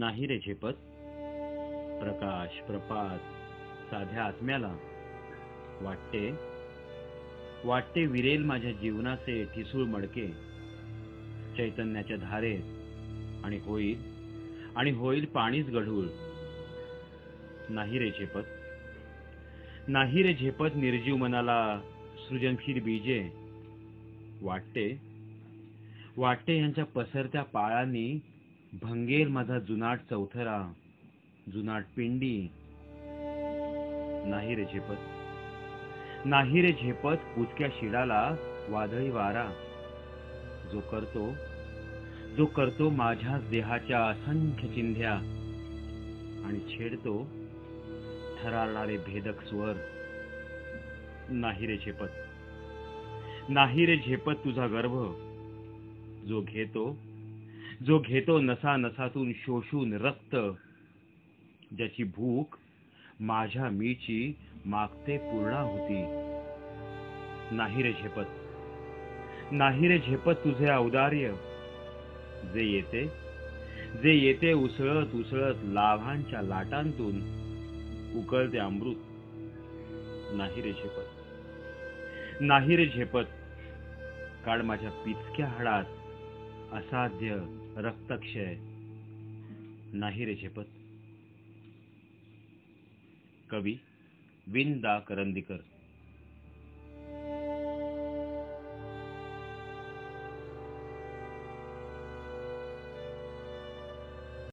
नाही रे झेपत प्रकाश प्रपात साध्या आत्म्याला. वाटते वाटते विरेल माझ्या जीवनाचे ठिसूळ मडके चैतन्याच्या धारेत आणि होईल पाणीच गढूळ. नाही रे झेपत नाही रे झेपत निर्जीव मनाला सृजनशील बीजे. वाटते वाटते यांच्या पसरत्या पाळांनी भंगेल माझा जुनाट चौथरा जुनाट पिंडी. नाही रे झेपत नाही रे झेपत कुचक्या शिडाला वादळी वारा. जो करतो माझ्याच देहाच्या असंख्य चिंध्या आणि छेडतो थरारणारे भेदक स्वर. नाही रे झेपत नाही रे झेपत तुझा गर्भ जो घेतो नसा नसातून शोषून रक्त. ज्याची भूक माझ्या मीची मागते पूर्णाहुती. नाही रे झेपत नाही रे झेपत तुझे औदार्य जे येते उसळत उसळत लाभांच्या लाटांतून उकळते अमृत. नाही रे झेपत नाही रे झेपत काळ माझ्या पिचक्या हाडात असाध्य रक्तक्षय. नाही रे झेपत. कवी विंदा करंदीकर.